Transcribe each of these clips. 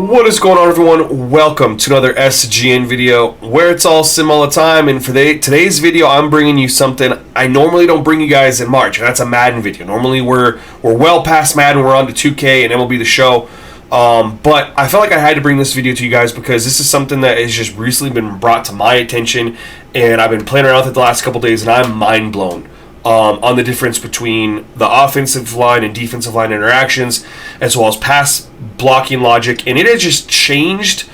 What is going on, everyone? Welcome to another SGN video where it's all sim all the time. And for today's video, I'm bringing you something I normally don't bring you guys in March, and that's a Madden video. Normally we're well past Madden, we're on to 2K and MLB The Show. But I felt like I had to bring this video to you guys because this is something that has just recently been brought to my attention, and I've been playing around with it the last couple days, and I'm mind blown. On the difference between the offensive line and defensive line interactions, as well as pass blocking logic, and it has just changed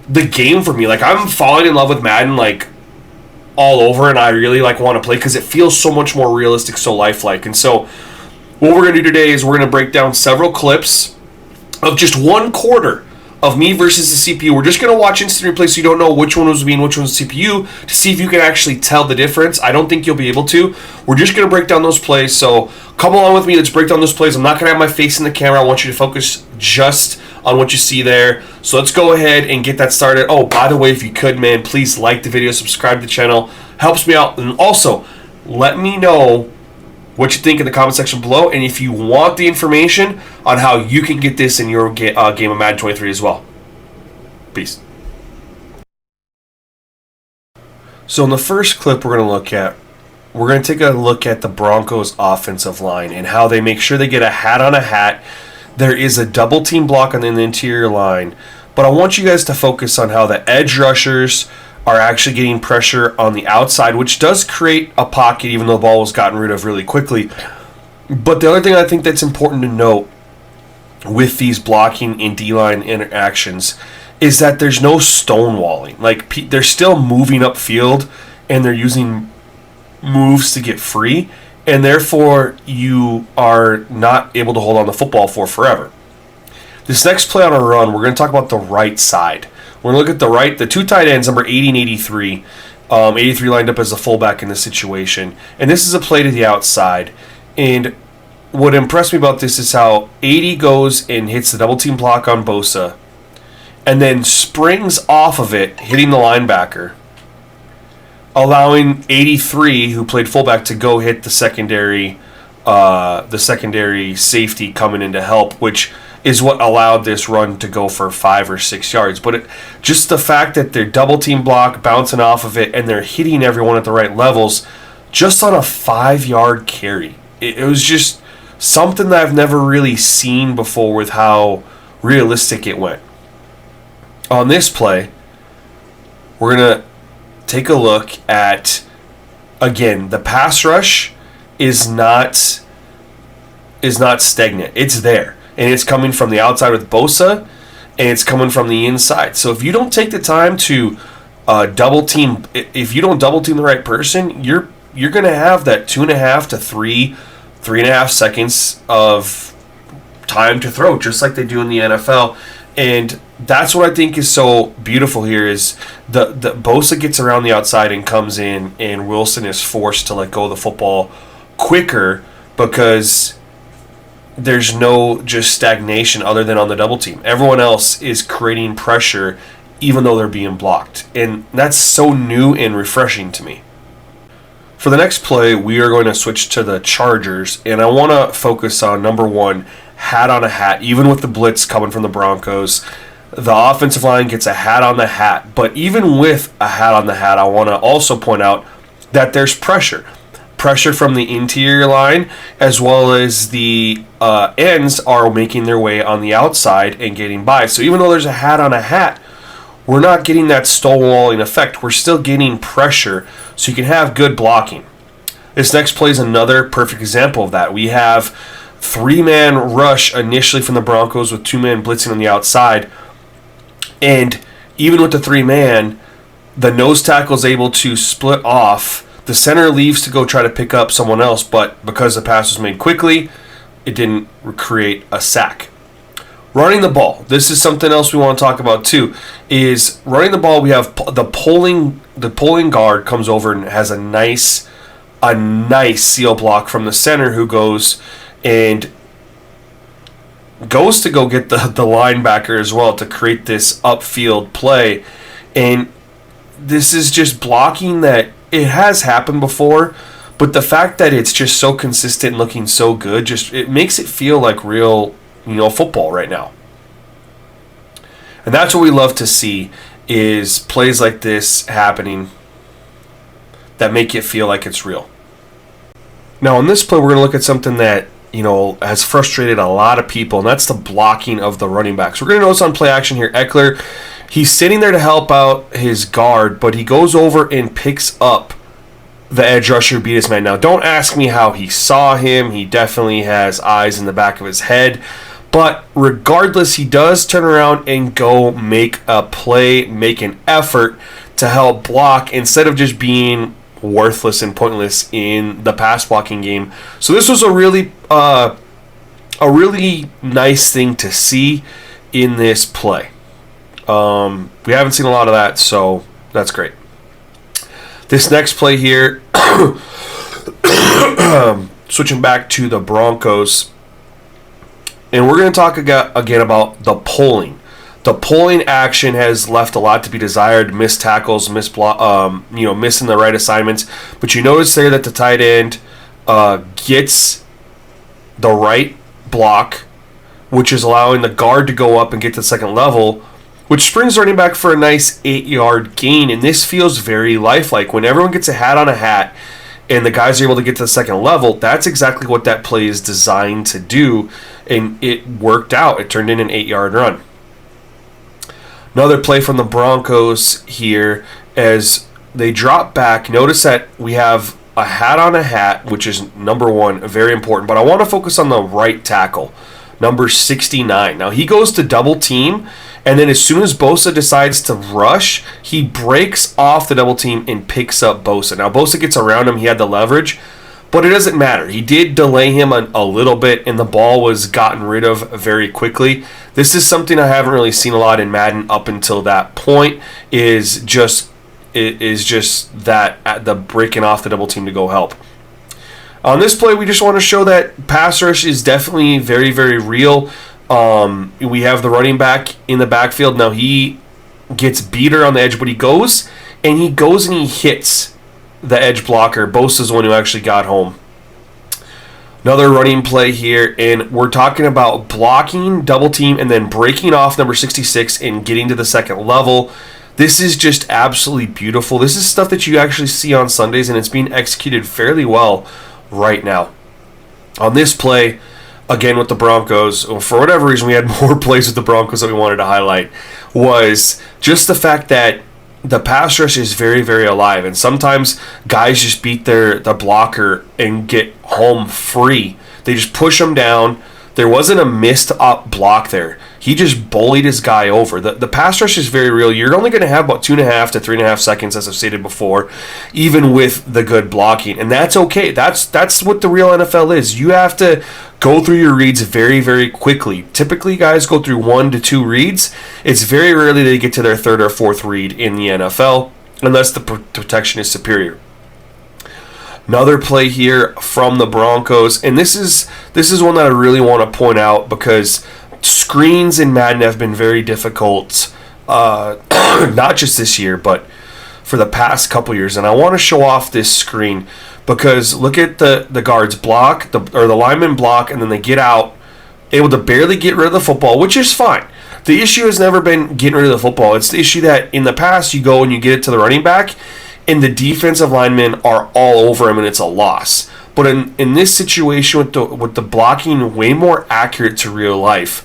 the game for me. Like, I'm falling in love with Madden, like, all over, and I really, like, want to play because it feels so much more realistic, so lifelike. And so, what we're going to do today is we're going to break down several clips of just one quarter of me versus the CPU. We're just going to watch instant replay so you don't know which one was me and which one was the CPU to see if you can actually tell the difference. I don't think you'll be able to. We're just going to break down those plays, so come along with me. Let's break down those plays. I'm not going to have my face in the camera. I want you to focus just on what you see there. So let's go ahead and get that started. Oh, by the way, if you could, man, please like the video, subscribe to the channel. Helps me out. And also, let me know what you think in the comment section below, and if you want the information on how you can get this in your game of Madden 23 as well. Peace. So in the first clip we're going to look at, we're going to take a look at the Broncos offensive line and how they make sure they get a hat on a hat. There is a double team block on the interior line, but I want you guys to focus on how the edge rushers are actually getting pressure on the outside, which does create a pocket even though the ball was gotten rid of really quickly. But the other thing I think that's important to note with these blocking and D-line interactions is that there's no stonewalling. Like, they're still moving upfield and they're using moves to get free, and therefore you are not able to hold on the football for forever. This next play on a run, we're going to talk about the right side. We're going to look at the two tight ends, number 80 and 83. 83 lined up as a fullback in this situation. And this is a play to the outside. And what impressed me about this is how 80 goes and hits the double team block on Bosa, and then springs off of it, hitting the linebacker, allowing 83, who played fullback, to go hit the secondary safety coming in to help, which is what allowed this run to go for 5 or 6 yards. But just the fact that they're double team block, bouncing off of it, and they're hitting everyone at the right levels just on a 5-yard carry. It was just something that I've never really seen before with how realistic it went. On this play, we're going to take a look at, again, the pass rush is not stagnant. It's there. And it's coming from the outside with Bosa, and it's coming from the inside. So if you don't take the time to double team, if you don't double team the right person, you're going to have that 2.5 to 3.5 seconds of time to throw, just like they do in the NFL. And that's what I think is so beautiful here is the Bosa gets around the outside and comes in, and Wilson is forced to let go of the football quicker because there's no just stagnation other than on the double team. Everyone else is creating pressure even though they're being blocked. And that's so new and refreshing to me. For the next play, we are going to switch to the Chargers, and I want to focus on, number one, hat on a hat. Even with the blitz coming from the Broncos, the offensive line gets a hat on the hat. But even with a hat on the hat, I want to also point out that there's pressure. Pressure from the interior line, as well as the ends are making their way on the outside and getting by. So even though there's a hat on a hat, we're not getting that stonewalling effect. We're still getting pressure, so you can have good blocking. This next play is another perfect example of that. We have 3-man rush initially from the Broncos with 2-man blitzing on the outside. And even with the 3-man, the nose tackle is able to split off. The center leaves to go try to pick up someone else, but because the pass was made quickly, it didn't create a sack. Running the ball. This is something else we want to talk about too, is running the ball. We have the pulling guard comes over and has a nice seal block from the center, who goes to go get the linebacker as well to create this upfield play. And this is just blocking that it has happened before, but the fact that it's just so consistent and looking so good, it makes it feel like real football right now. And that's what we love to see, is plays like this happening that make it feel like it's real. Now, in this play, we're going to look at something that, has frustrated a lot of people, and that's the blocking of the running backs. We're going to notice on play action here, Eckler, he's sitting there to help out his guard, but he goes over and picks up the edge rusher, beat his man. Now, don't ask me how he saw him. He definitely has eyes in the back of his head. But regardless, he does turn around and go make a play, make an effort to help block instead of just being worthless and pointless in the pass blocking game. So this was a really nice thing to see in this play. We haven't seen a lot of that, so that's great. This next play here, switching back to the Broncos, and we're going to talk again about the pulling. The pulling action has left a lot to be desired. Missed tackles, missing the right assignments. But you notice there that the tight end gets the right block, which is allowing the guard to go up and get to the second level, which springs running back for a nice 8-yard gain. And this feels very lifelike. When everyone gets a hat on a hat and the guys are able to get to the second level, that's exactly what that play is designed to do. And it worked out. It turned in an 8-yard run. Another play from the Broncos here as they drop back. Notice that we have a hat on a hat, which is number one, very important. But I want to focus on the right tackle, number 69. Now, he goes to double team, and then as soon as Bosa decides to rush, he breaks off the double team and picks up Bosa. Now, Bosa gets around him. He had the leverage, but it doesn't matter. He did delay him a little bit, and the ball was gotten rid of very quickly. This is something I haven't really seen a lot in Madden up until that point, is just that at the breaking off the double team to go help. On this play, we just want to show that pass rush is definitely very, very real. We have the running back in the backfield. Now, he gets beater on the edge, but he goes and he hits the edge blocker. Bosa's the one who actually got home. Another running play here, and we're talking about blocking, double team, and then breaking off number 66 and getting to the second level. This is just absolutely beautiful. This is stuff that you actually see on Sundays, and it's being executed fairly well right now. On this play, again with the Broncos, for whatever reason we had more plays with the Broncos that we wanted to highlight, was just the fact that the pass rush is very, very alive, and sometimes guys just beat the blocker and get home free. They just push him down. There wasn't a missed up block there. He just bullied his guy over. The pass rush is very real. You're only going to have about 2.5 to 3.5 seconds, as I've stated before, even with the good blocking, and that's okay. That's what the real NFL is. You have to go through your reads very, very quickly. Typically, guys go through 1 to 2 reads. It's very rarely they get to their third or fourth read in the NFL, unless the protection is superior. Another play here from the Broncos, and this is one that I really want to point out because screens in Madden have been very difficult, not just this year, but for the past couple years. And I want to show off this screen because look at the guards block, the linemen block, and then they get out, able to barely get rid of the football, which is fine. The issue has never been getting rid of the football. It's the issue that in the past you go and you get it to the running back, and the defensive linemen are all over him, and it's a loss. But in this situation with the blocking way more accurate to real life,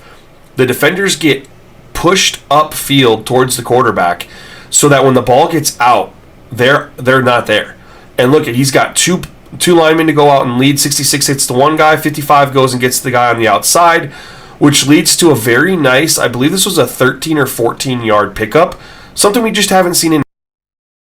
the defenders get pushed upfield towards the quarterback so that when the ball gets out, they're not there. And look, he's got two linemen to go out and lead. 66 hits the one guy, 55 goes and gets the guy on the outside, which leads to a very nice, I believe this was a 13 or 14 yard pickup. Something we just haven't seen